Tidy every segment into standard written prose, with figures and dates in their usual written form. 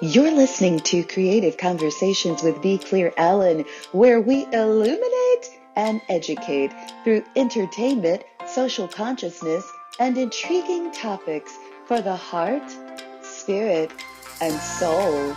You're listening to Creative Conversations with Be Clear Ellen, where we illuminate and educate through entertainment, social consciousness, and intriguing topics for the heart, spirit, and soul.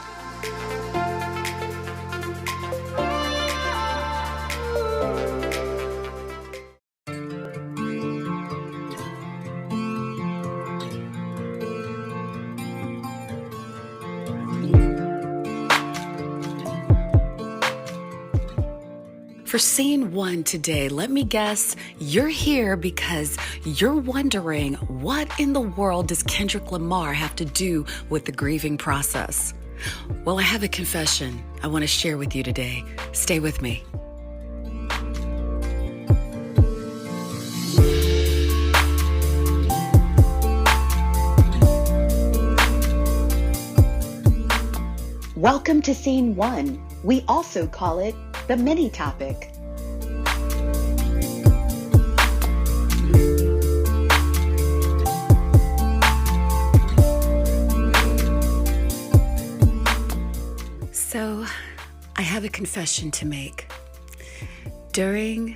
For scene one today, let me guess you're here because you're wondering what in the world does Kendrick Lamar have to do with the grieving process? Well, I have a confession I want to share with you today. Stay with me. Welcome to scene one. We also call it the mini topic. So, I have a confession to make. During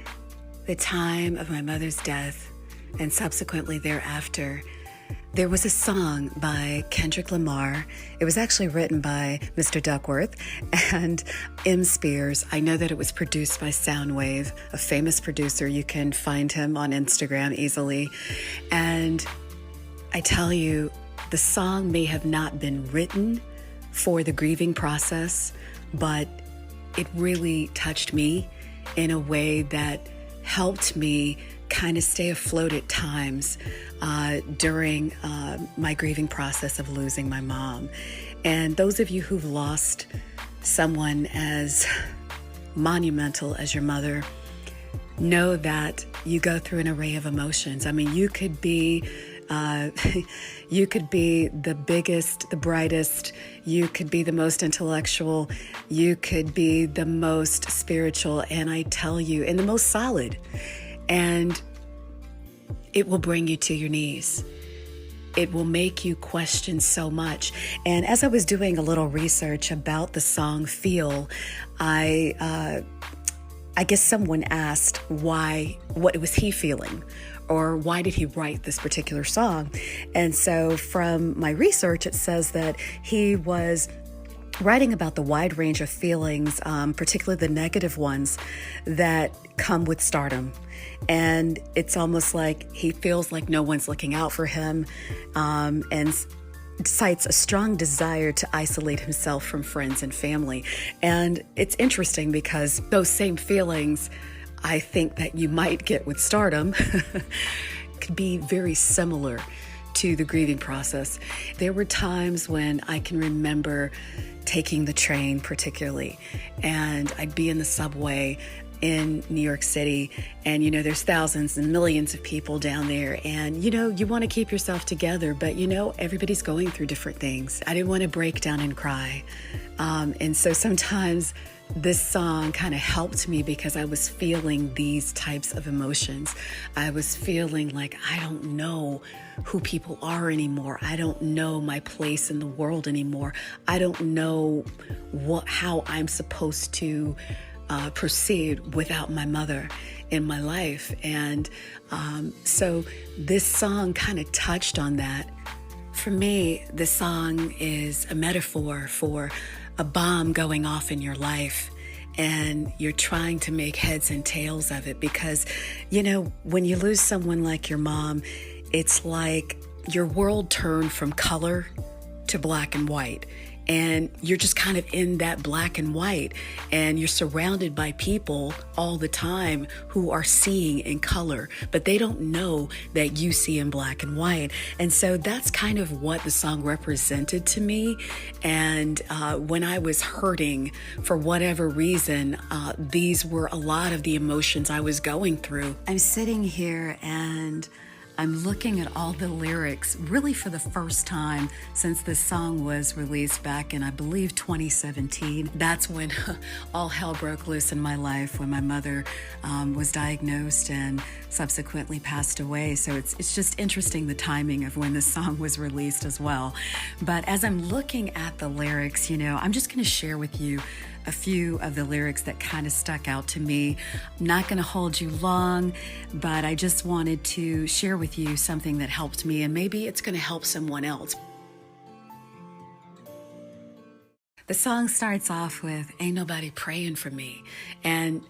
the time of my mother's death and subsequently thereafter, there was a song by Kendrick Lamar. It was actually written by Mr. Duckworth and M. Spears. I know that it was produced by Soundwave, a famous producer. You can find him on Instagram easily. And I tell you, the song may have not been written for the grieving process, but it really touched me in a way that helped me kind of stay afloat at times during my grieving process of losing my mom. And those of you who've lost someone as monumental as your mother know that you go through an array of emotions. I mean, you could be the biggest, the brightest, you could be the most intellectual, you could be the most spiritual, and I tell you, and the most solid. And it will bring you to your knees. It will make you question so much. And as I was doing a little research about the song Feel, I guess someone asked what was he feeling? Or why did he write this particular song? And so from my research, it says that he was writing about the wide range of feelings, particularly the negative ones that come with stardom. And it's almost like he feels like no one's looking out for him, and cites a strong desire to isolate himself from friends and family. And it's interesting because those same feelings I think that you might get with stardom could be very similar to the grieving process. There were times when I can remember taking the train particularly, and I'd be in the subway in New York City, and there's thousands and millions of people down there, and you want to keep yourself together, but everybody's going through different things. I didn't want to break down and cry, and so sometimes this song kind of helped me because I was feeling these types of emotions. I was feeling like I don't know who people are anymore. I don't know my place in the world anymore. I don't know how I'm supposed to proceed without my mother in my life. And so this song kind of touched on that. For me, this song is a metaphor for a bomb going off in your life, and you're trying to make heads and tails of it because, when you lose someone like your mom, it's like your world turned from color to black and white. And you're just kind of in that black and white, and you're surrounded by people all the time who are seeing in color, but they don't know that you see in black and white. And so that's kind of what the song represented to me. And when I was hurting for whatever reason, these were a lot of the emotions I was going through. I'm sitting here and I'm looking at all the lyrics really for the first time since this song was released back in, I believe, 2017. That's when all hell broke loose in my life, when my mother was diagnosed and subsequently passed away. So it's just interesting the timing of when this song was released as well. But as I'm looking at the lyrics, I'm just going to share with you a few of the lyrics that kind of stuck out to me. I'm not going to hold you long, but I just wanted to share with you something that helped me, and maybe it's going to help someone else. The song starts off with, "Ain't nobody praying for me." And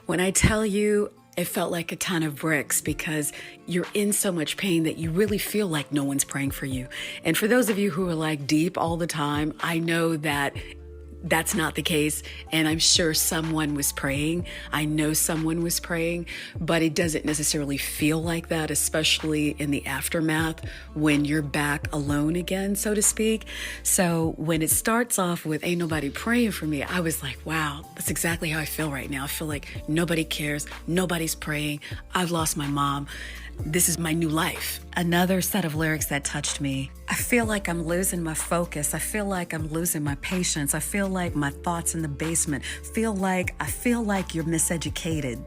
when I tell you, it felt like a ton of bricks, because you're in so much pain that you really feel like no one's praying for you. And for those of you who are like deep all the time, I know that that's not the case, and I'm sure someone was praying. I know someone was praying, but it doesn't necessarily feel like that, especially in the aftermath when you're back alone again, so to speak. So when it starts off with "Ain't nobody praying for me," I was like, wow, that's exactly how I feel right now. I feel like nobody cares, nobody's praying, I've lost my mom. This is my new life. Another set of lyrics that touched me. I feel like I'm losing my focus. I feel like I'm losing my patience. I feel like my thoughts in the basement. I feel like you're miseducated.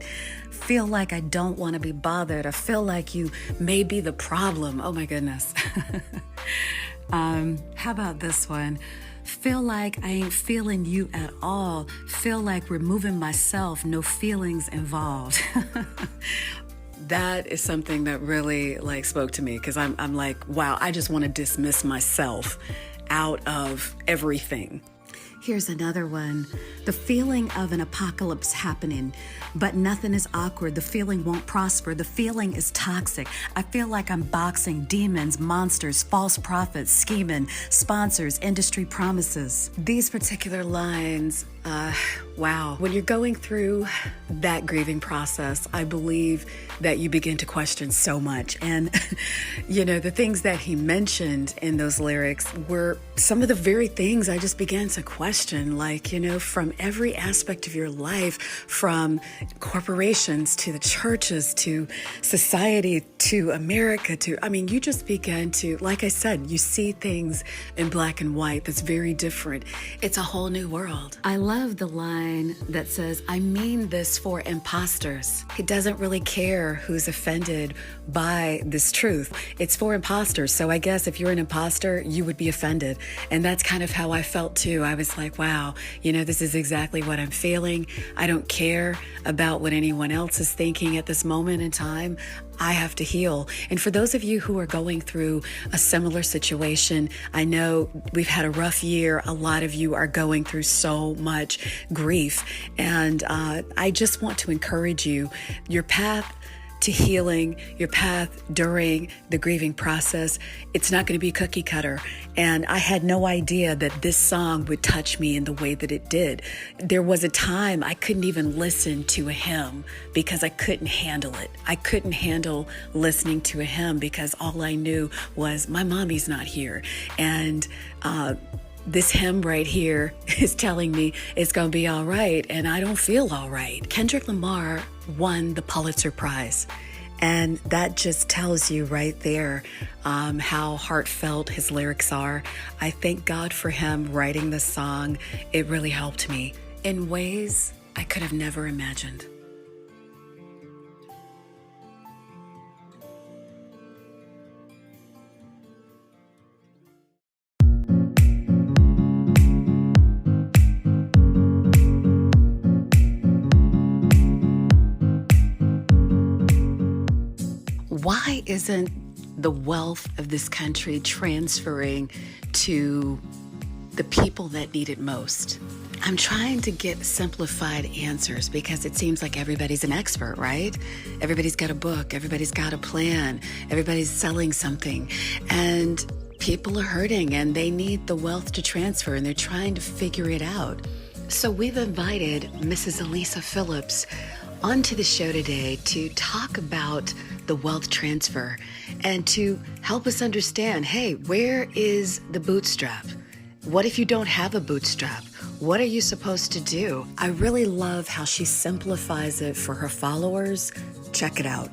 Feel like I don't want to be bothered. I feel like you may be the problem. Oh my goodness. How about this one? Feel like I ain't feeling you at all. Feel like removing myself. No feelings involved. That is something that really spoke to me, because I'm like, wow, I just want to dismiss myself out of everything. Here's another one. The feeling of an apocalypse happening, but nothing is awkward. The feeling won't prosper. The feeling is toxic. I feel like I'm boxing demons, monsters, false prophets, scheming, sponsors, industry promises. These particular lines, wow. When you're going through that grieving process, I believe that you begin to question so much. And, the things that he mentioned in those lyrics were some of the very things I just began to question, from every aspect of your life, from corporations to the churches to society to America you just began to, like I said, you see things in black and white that's very different. It's a whole new world. I love the line that says, "I mean this for imposters." He doesn't really care who's offended by this truth. It's for imposters. So I guess if you're an imposter, you would be offended. And that's kind of how I felt too. I was like, wow, this is exactly what I'm feeling. I don't care about what anyone else is thinking at this moment in time. I have to heal. And for those of you who are going through a similar situation, I know we've had a rough year. A lot of you are going through so much grief. And I just want to encourage you, your path to healing, your path during the grieving process, it's not going to be cookie cutter. And I had no idea that this song would touch me in the way that it did. There was a time I couldn't even listen to a hymn because I couldn't handle it. I couldn't handle listening to a hymn because all I knew was my mommy's not here. And this hymn right here is telling me it's going to be all right, and I don't feel all right. Kendrick Lamar won the Pulitzer Prize, and that just tells you right there how heartfelt his lyrics are. I thank God for him writing this song. It really helped me in ways I could have never imagined. Why isn't the wealth of this country transferring to the people that need it most? I'm trying to get simplified answers because it seems like everybody's an expert, right? Everybody's got a book, everybody's got a plan, everybody's selling something, and people are hurting and they need the wealth to transfer and they're trying to figure it out. So we've invited Mrs. Alyssa Phillips onto the show today to talk about the wealth transfer and to help us understand, hey, where is the bootstrap? What if you don't have a bootstrap? What are you supposed to do? I really love how she simplifies it for her followers. Check it out.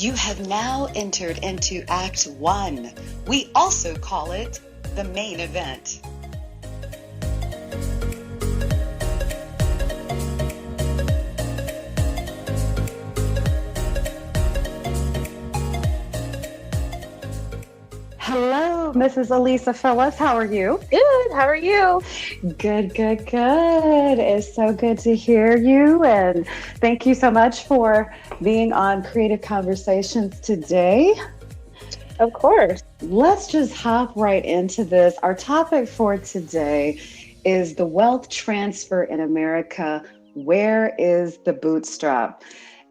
You have now entered into Act 1. We also call it the main event. Hello, Mrs. Alyssa Phillips. How are you? Good. How are you? Good, good, good. It's so good to hear you. And thank you so much for being on Creative Conversations today. Of course. Let's just hop right into this. Our topic for today is the wealth transfer in America. Where is the bootstrap?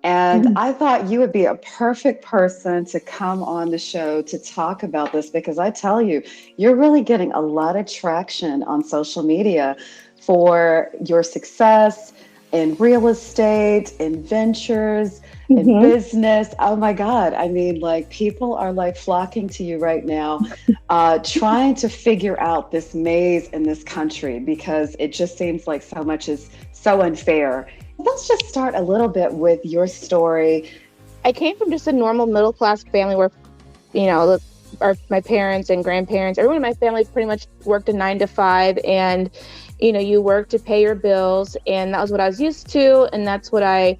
And I thought you would be a perfect person to come on the show to talk about this, because I tell you, you're really getting a lot of traction on social media for your success in real estate, in ventures, in business. Oh my God. I mean, like, people are like flocking to you right now, trying to figure out this maze in this country, because it just seems like so much is so unfair. Let's just start a little bit with your story. I came from just a normal middle-class family where, my parents and grandparents, everyone in my family pretty much worked a 9 to 5, and, you work to pay your bills, and that was what I was used to, and that's what I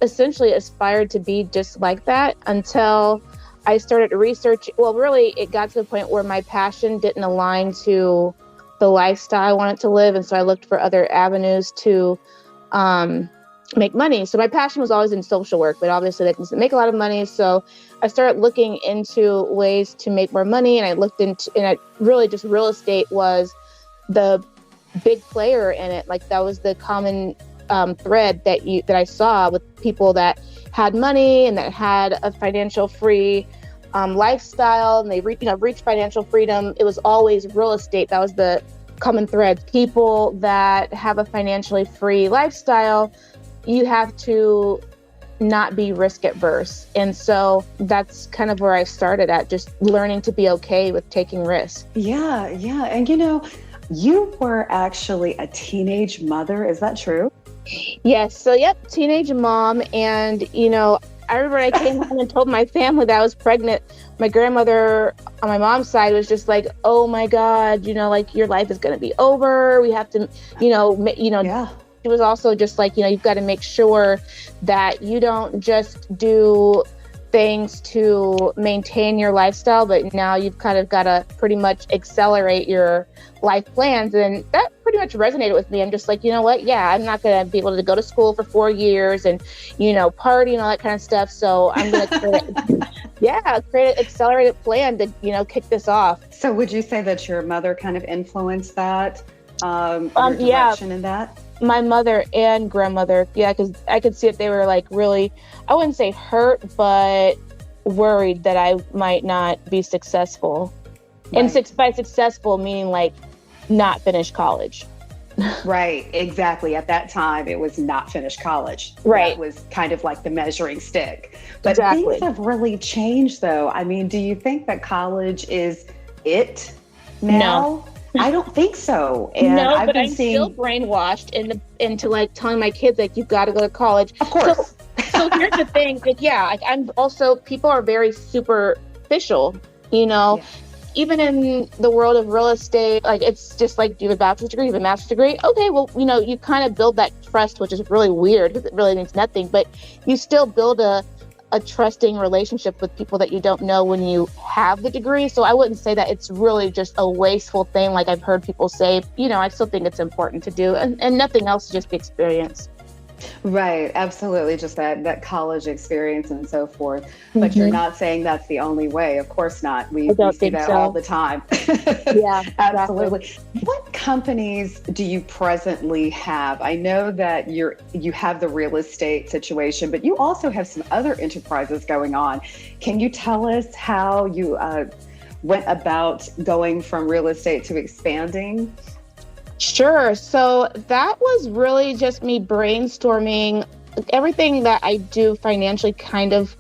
essentially aspired to be, just like that, until I started to research. Well, really, it got to the point where my passion didn't align to the lifestyle I wanted to live, and so I looked for other avenues to make money. So my passion was always in social work, but obviously that doesn't make a lot of money. So I started looking into ways to make more money, and I really just real estate was the big player in it. Like, that was the common thread that I saw with people that had money and that had a financial free lifestyle, and they reached financial freedom. It was always real estate. That was the common thread. People that have a financially free lifestyle, you have to not be risk adverse. And so that's kind of where I started at, just learning to be okay with taking risks. Yeah. And you were actually a teenage mother. Is that true? Yes. So, teenage mom. And, I remember I came home and told my family that I was pregnant. My grandmother on my mom's side was just like, oh my God, your life is going to be over. We have to, Yeah. It was also just like, you've got to make sure that you don't just do things to maintain your lifestyle, but now you've kind of got to pretty much accelerate your life plans. And that pretty much resonated with me. I'm just like, you know what? Yeah, I'm not going to be able to go to school for 4 years and, party and all that kind of stuff. So I'm going to create an accelerated plan to, kick this off. So would you say that your mother kind of influenced that, your direction in that? My mother and grandmother, because I could see it. They were like really, I wouldn't say hurt, but worried that I might not be successful. Right. And by successful, meaning like not finish college. Right, exactly. At that time, it was not finish college. Right. That was kind of like the measuring stick. But Exactly. Things have really changed, though. I mean, do you think that college is it now? No. I don't think so. And no, but I'm still brainwashed into like telling my kids, like, you've got to go to college. Of course. So here's the thing. Like, I'm also, people are very superficial, Yeah. Even in the world of real estate, like, it's just like, do you have a bachelor's degree, you have a master's degree? Okay, well, you kind of build that trust, which is really weird because it really means nothing, but you still build a trusting relationship with people that you don't know when you have the degree. So I wouldn't say that it's really just a wasteful thing like I've heard people say. I still think it's important to do, and nothing else, just the experience. Right, absolutely. Just that college experience and so forth. But you're not saying that's the only way. Of course not. We see that all the time. Yeah, absolutely. What companies do you presently have? I know that you have the real estate situation, but you also have some other enterprises going on. Can you tell us how you went about going from real estate to expanding? Sure. So that was really just me brainstorming. Everything that I do financially kind of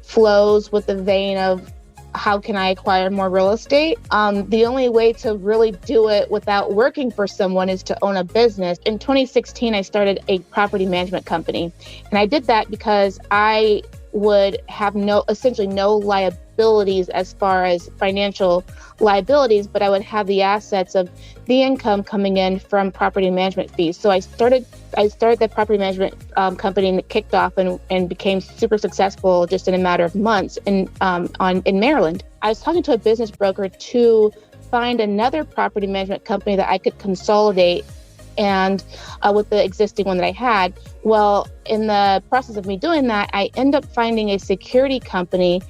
flows with the vein of how can I acquire more real estate? The only way to really do it without working for someone is to own a business. In 2016, I started a property management company. And I did that because I would have essentially no liabilities as far as financial liabilities, but I would have the assets of the income coming in from property management fees. So I started that property management company, and it kicked off and became super successful just in a matter of months in Maryland. I was talking to a business broker to find another property management company that I could consolidate and with the existing one that I had. Well, in the process of me doing that, I ended up finding a security company,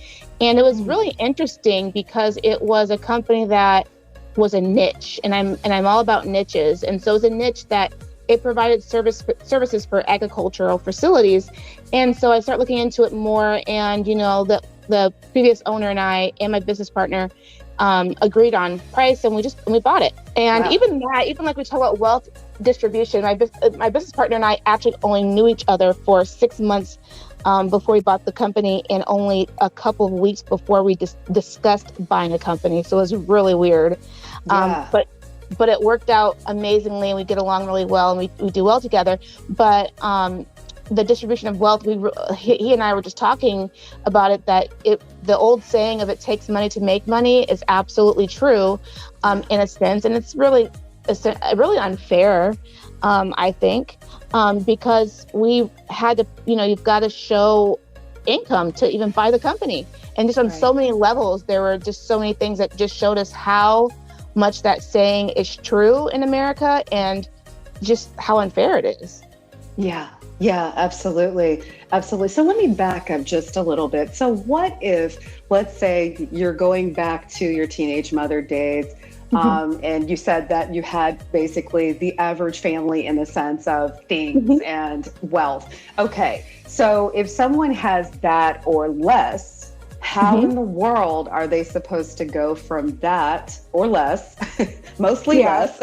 and it was really interesting because it was a company that was a niche, and I'm all about niches. And so it was a niche that it provided services for agricultural facilities. And so I started looking into it more, and the previous owner and I and my business partner agreed on price, and we bought it. And even like we talk about wealth distribution, my business partner and I actually only knew each other for 6 months before we bought the company, and only a couple of weeks before we discussed buying a company. So it was really weird. But it worked out amazingly, and we get along really well, and we do well together. But the distribution of wealth, he and I were just talking about it, that the old saying of it takes money to make money is absolutely true, in a sense. And it's really unfair, I think, because we had to, you've got to show income to even buy the company. And just on so many levels, there were just so many things that just showed us how much that saying is true in America, and just how unfair it is. Yeah, absolutely. Absolutely. So let me back up just a little bit. So what if, let's say you're going back to your teenage mother days, and you said that you had basically the average family in the sense of things and wealth. Okay. So if someone has that or less, how in the world are they supposed to go from that or less, mostly less,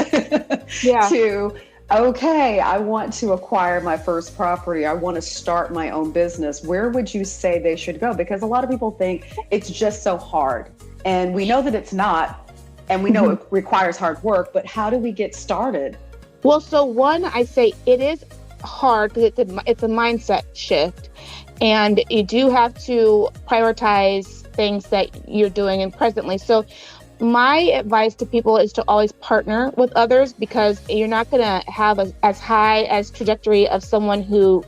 to, okay, I want to acquire my first property, I want to start my own business? Where would you say they should go? Because a lot of people think it's just so hard. And we know that it's not, and we know it requires hard work, but how do we get started? Well, so one, I say it is hard because it's a mindset shift. And you do have to prioritize things that you're doing and presently. So my advice to people is to always partner with others, because you're not going to have as high as trajectory of someone who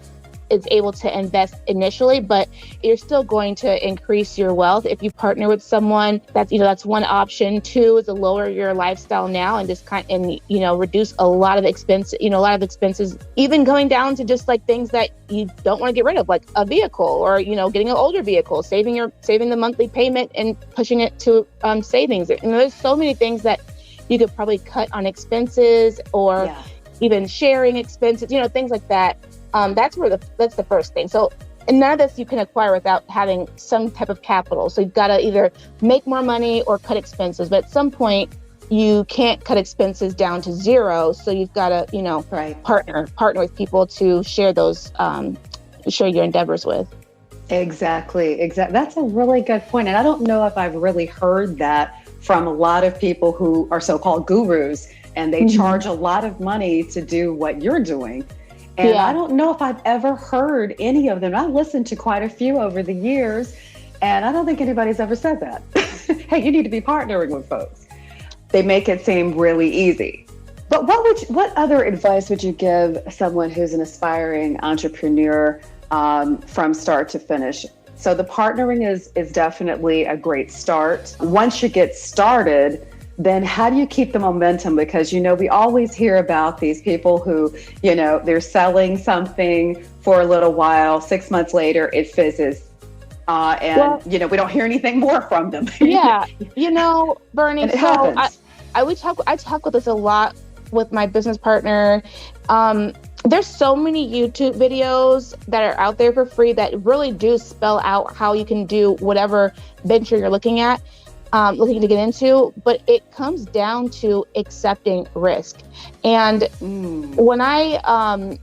is able to invest initially, but you're still going to increase your wealth if you partner with someone. That's one option. Two is to lower your lifestyle now and just reduce a lot of expenses, even going down to just like things that you don't want to get rid of, like a vehicle, or getting an older vehicle, saving the monthly payment and pushing it to savings. There's so many things that you could probably cut on expenses, or even sharing expenses, things like that. That's the first thing. So, and none of this you can acquire without having some type of capital. So you've got to either make more money or cut expenses. But at some point, you can't cut expenses down to zero. So you've got to, partner with people to share those, share your endeavors with. Exactly. That's a really good point. And I don't know if I've really heard that from a lot of people who are so-called gurus, and they charge a lot of money to do what you're doing. And I don't know if I've ever heard any of them. I've listened to quite a few over the years, and I don't think anybody's ever said that. Hey, you need to be partnering with folks. They make it seem really easy. But what other advice would you give someone who's an aspiring entrepreneur from start to finish? So the partnering is definitely a great start. Once you get started, then how do you keep the momentum? Because, we always hear about these people who, they're selling something for a little while, 6 months later, it fizzes. We don't hear anything more from them. Bernie, and it happens. I talk with this a lot with my business partner. There's so many YouTube videos that are out there for free that really do spell out how you can do whatever venture you're looking to get into, but it comes down to accepting risk. And when I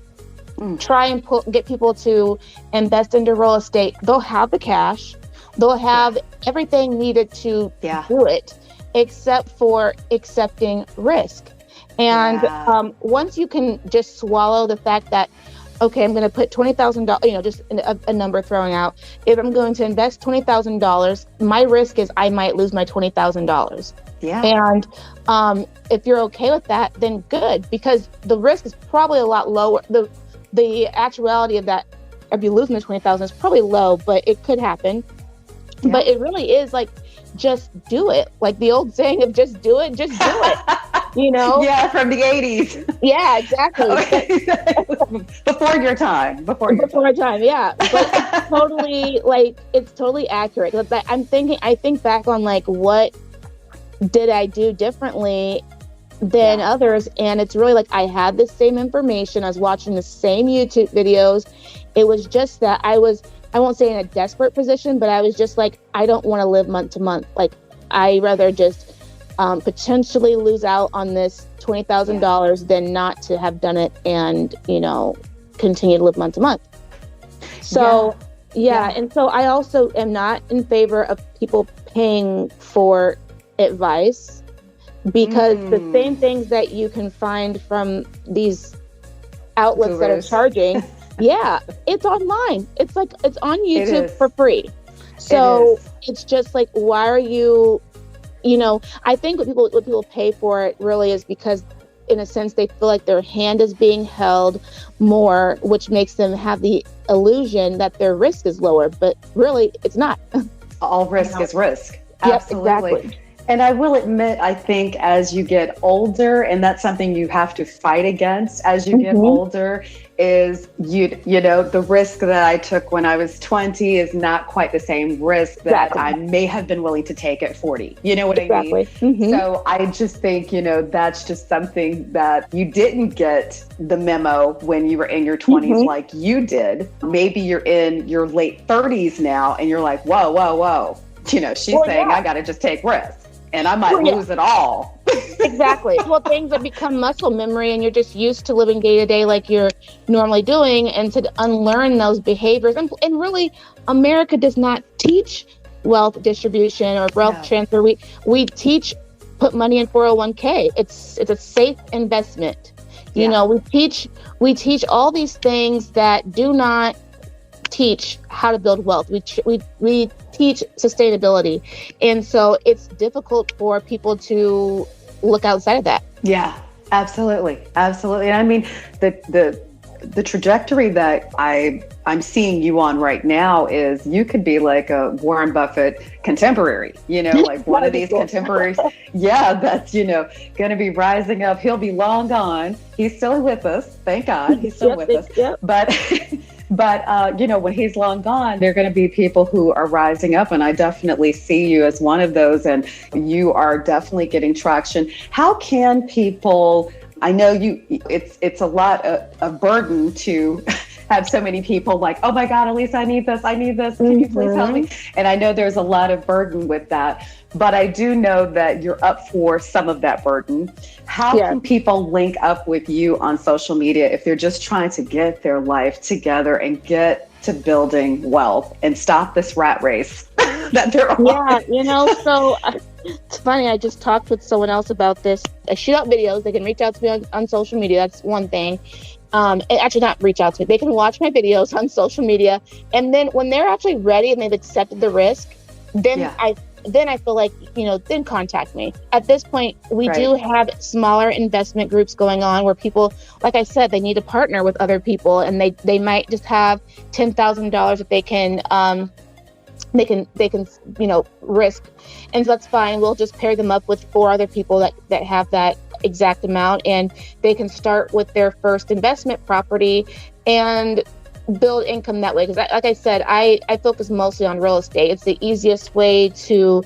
try and get people to invest into real estate, they'll have the cash, they'll have everything needed to do it, except for accepting risk. And once you can just swallow the fact that okay, I'm going to put $20,000, just a number throwing out. If I'm going to invest $20,000, my risk is I might lose my $20,000. Yeah. And if you're okay with that, then good, because the risk is probably a lot lower. The actuality of that, if you losing the 20,000, is probably low, but it could happen. Yeah. But it really is like, just do it. Like the old saying of just do it. Yeah, from the 80s. Yeah, exactly. Before your time. Before time, yeah. But it's totally, it's totally accurate. I think back on like, what did I do differently than others? And it's really like, I had the same information. I was watching the same YouTube videos. It was just that I won't say in a desperate position, but I was just like, I don't want to live month to month. Like, I rather just potentially lose out on this $20,000 than not to have done it and, continue to live month to month. So, and so I also am not in favor of people paying for advice, because the same things that you can find from these outlets that are charging, it's online. It's like, it's on YouTube for free. So it's just like, why are you, I think what people pay for it really is because, in a sense, they feel like their hand is being held more, which makes them have the illusion that their risk is lower, but really it's not. All risk is risk. Absolutely. Yep, exactly. And I will admit, I think as you get older, and that's something you have to fight against as you get older, is the risk that I took when I was 20 is not quite the same risk that I may have been willing to take at 40. You know what I mean? Mm-hmm. So I just think, that's just something that you didn't get the memo when you were in your 20s like you did. Maybe you're in your late 30s now and you're like, whoa. She's saying I got to just take risks. And I might lose it all. Exactly. Well, things that become muscle memory, and you're just used to living day to day like you're normally doing, and to unlearn those behaviors. And really, America does not teach wealth distribution or wealth transfer. We put money in 401k. It's a safe investment. We teach all these things that do not teach how to build wealth. We teach sustainability, and so it's difficult for people to look outside of that. Yeah, absolutely. And I mean, the trajectory that I'm seeing you on right now is you could be like a Warren Buffett contemporary, like one of these contemporaries. That's, going to be rising up. He'll be long gone. He's still with us. Thank God. He's still with us. Yep. But when he's long gone, there are going to be people who are rising up. And I definitely see you as one of those. And you are definitely getting traction. How can people, I know it's a lot of burden to have so many people like, oh my God, Alyssa, I need this. Can you please help me? And I know there's a lot of burden with that. But I do know that you're up for some of that burden. How can people link up with you on social media if they're just trying to get their life together and get to building wealth and stop this rat race that they're on? So it's funny. I just talked with someone else about this. I shoot out videos. They can reach out to me on social media. That's one thing. Actually, not reach out to me. They can watch my videos on social media. And then when they're actually ready and they've accepted the risk, then I feel like, then contact me. At this point, we do have smaller investment groups going on where people, like I said, they need to partner with other people, and they might just have $10,000 that they can risk. And so that's fine. We'll just pair them up with 4 other people that have that exact amount, and they can start with their first investment property and build income that way. Because like I said, I focus mostly on real estate. It's the easiest way to,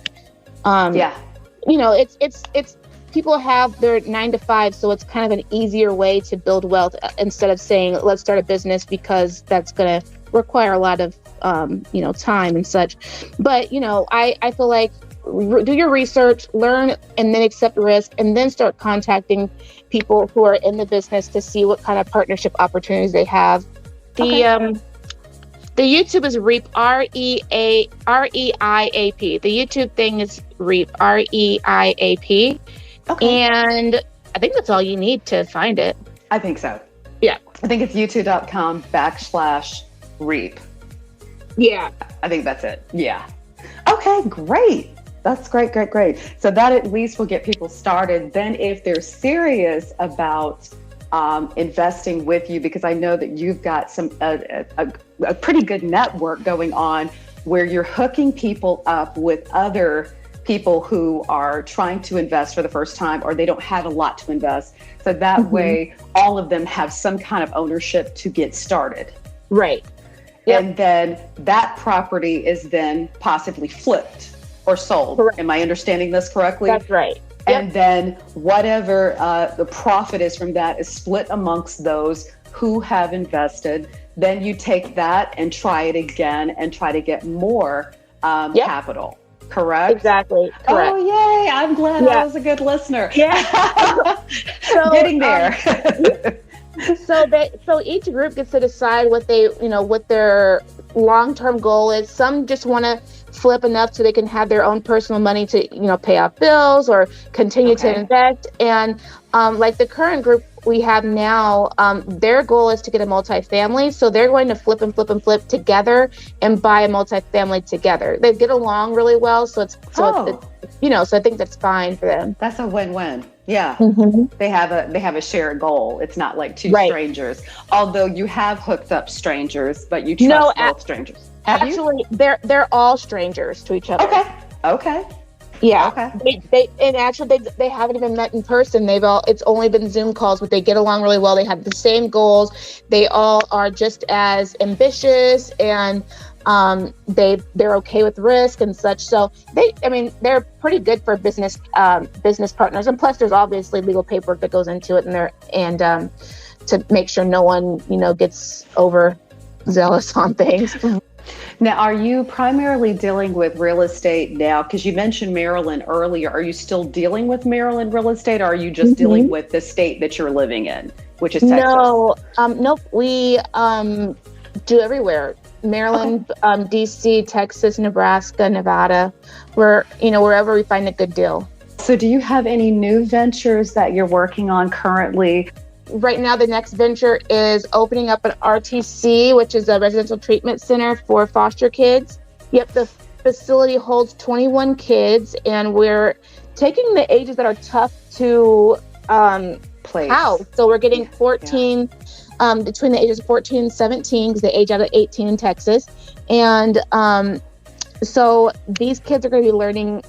it's people have their 9 to 5. So it's kind of an easier way to build wealth instead of saying, let's start a business, because that's going to require a lot of, time and such. But, I feel like do your research, learn, and then accept risk, and then start contacting people who are in the business to see what kind of partnership opportunities they have. The YouTube is REAP, REIAP. The YouTube thing is REAP, REIAP. Okay. And I think that's all you need to find it. I think so. Yeah. I think it's youtube.com/reap. Yeah. I think that's it. Yeah. Okay, great. That's great, great, great. So that at least will get people started. Then if they're serious about investing with you, because I know that you've got a pretty good network going on where you're hooking people up with other people who are trying to invest for the first time, or they don't have a lot to invest. So that way, all of them have some kind of ownership to get started. Right. Yep. And then that property is then possibly flipped or sold. Correct. Am I understanding this correctly? That's right. And then whatever the profit is from that is split amongst those who have invested. Then you take that and try it again and try to get more capital. Correct? Exactly. Correct. Oh, yay. I'm glad I was a good listener. Yeah. So, getting there. So each group gets to decide what their long-term goal is. Some just want to flip enough so they can have their own personal money to, pay off bills or continue to invest. And like the current group we have now, their goal is to get a multifamily. So they're going to flip and flip and flip together and buy a multifamily together. They get along really well. So so I think that's fine for them. That's a win-win. Yeah. Mm-hmm. They have a shared goal. It's not like two strangers. Although you have hooked up strangers, but you trust both strangers. Actually, they're all strangers to each other. Okay. Yeah. Okay. They haven't even met in person. It's only been Zoom calls, but they get along really well. They have the same goals. They all are just as ambitious, and they're okay with risk and such. So they're pretty good for business partners. And plus, there's obviously legal paperwork that goes into it, and to make sure no one gets overzealous on things. Now, are you primarily dealing with real estate now? Because you mentioned Maryland earlier. Are you still dealing with Maryland real estate, or are you just dealing with the state that you're living in, which is Texas? Nope. We do everywhere. Maryland, DC, Texas, Nebraska, Nevada. Wherever we find a good deal. So do you have any new ventures that you're working on currently? Right now, the next venture is opening up an RTC, which is a residential treatment center for foster kids. Yep, the facility holds 21 kids, and we're taking the ages that are tough to house. So we're getting 14, between the ages of 14 and 17, because they age out at 18 in Texas. And so these kids are going to be learning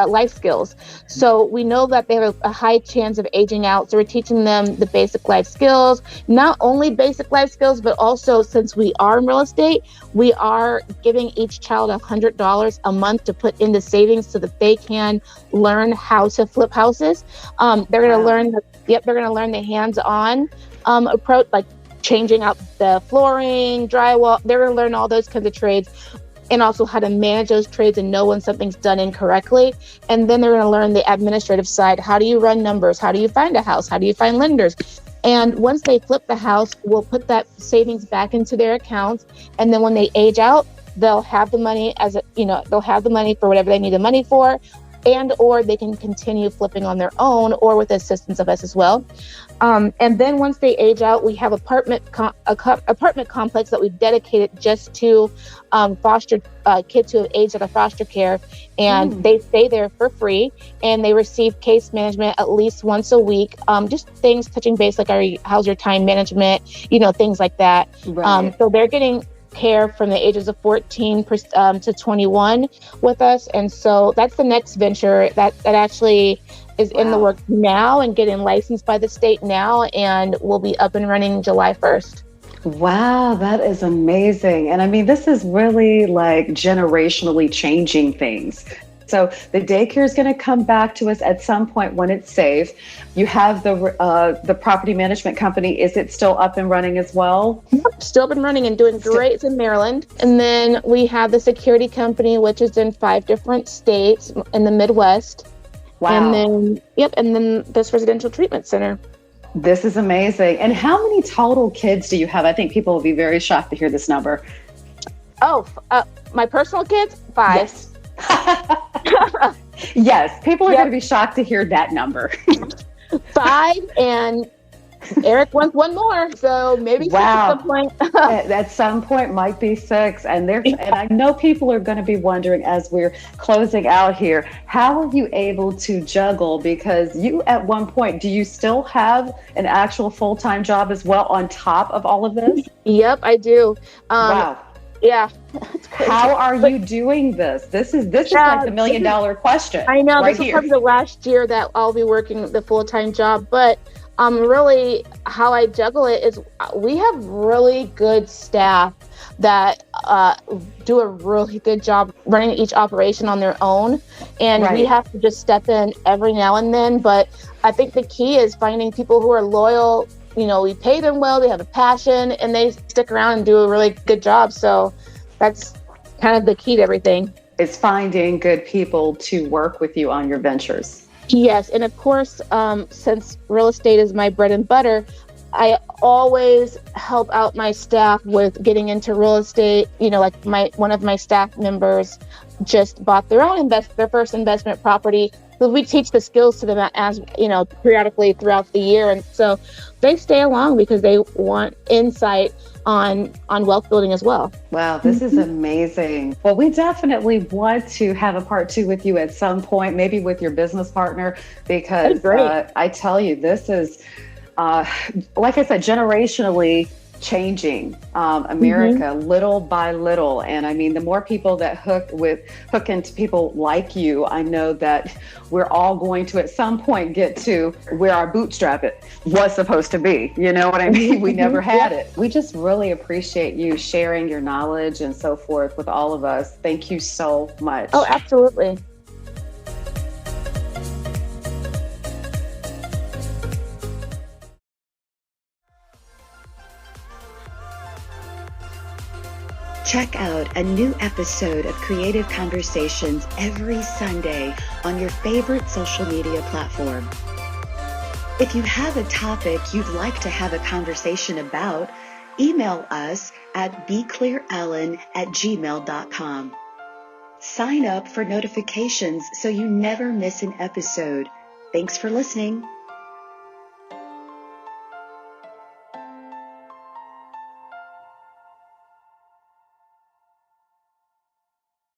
life skills. So we know that they have a high chance of aging out. So we're teaching them the basic life skills, not only basic life skills, but also, since we are in real estate, we are giving each child $100 a month to put into savings so that they can learn how to flip houses. They're going to learn they're going to learn the hands-on approach, like changing out the flooring, drywall. They're going to learn all those kinds of trades, and also how to manage those trades and know when something's done incorrectly. And then they're going to learn the administrative side. How do you run numbers? How do you find a house? How do you find lenders? And once they flip the house, we'll put that savings back into their accounts. And then when they age out, they'll have the money they'll have the money for whatever they need the money for, and or they can continue flipping on their own or with the assistance of us as well. And then once they age out, we have apartment complex that we've dedicated just to foster kids who have aged out of foster care, and they stay there for free, and they receive case management at least once a week. Just things touching base like how's your time management, things like that. Right. So they're getting care from the ages of 14 to 21 with us. And so that's the next venture that actually is in the works now and getting licensed by the state now, and will be up and running July 1st. Wow, that is amazing. And I mean, this is really like generationally changing things. So the daycare is going to come back to us at some point when it's safe. You have the property management company. Is it still up and running as well? Still up and running and doing great. It's in Maryland. And then we have the security company, which is in 5 different states in the Midwest. Wow. And then this residential treatment center. This is amazing. And how many total kids do you have? I think people will be very shocked to hear this number. Oh, my personal kids? 5. Yes. Yes, people are going to be shocked to hear that number. 5, and Eric wants one more, so maybe six at some point. At some point might be six. And I know people are going to be wondering as we're closing out here, how are you able to juggle? Because you, at one point, do you still have an actual full-time job as well on top of all of this? Yep, I do. Wow. Yeah. How are you doing this? This is like the $1 million question. I know, right this will here. be the last year that I'll be working the full-time job, but really how I juggle it is we have really good staff that do a really good job running each operation on their own, and we have to just step in every now and then. But I think the key is finding people who are loyal. You know, we pay them well, they have a passion, and they stick around and do a really good job. So that's kind of the key to everything. It's finding good people to work with you on your ventures. Yes. And of course, since real estate is my bread and butter, I always help out my staff with getting into real estate. You know, like one of my staff members just bought their first investment property. So we teach the skills to them as, you know, periodically throughout the year. And so they stay along because they want insight on wealth building as well. Wow, this is amazing. Well, we definitely want to have a part 2 with you at some point, maybe with your business partner, because I tell you, this is, like I said, generationally changing America little by little. And I mean, the more people that hook into people like you, I know that we're all going to at some point get to where our bootstrap was supposed to be. You know what I mean? We never had it. We just really appreciate you sharing your knowledge and so forth with all of us. Thank you so much. Oh, absolutely. Check out a new episode of Creative Conversations every Sunday on your favorite social media platform. If you have a topic you'd like to have a conversation about, email us at beclearellen@gmail.com. Sign up for notifications so you never miss an episode. Thanks for listening.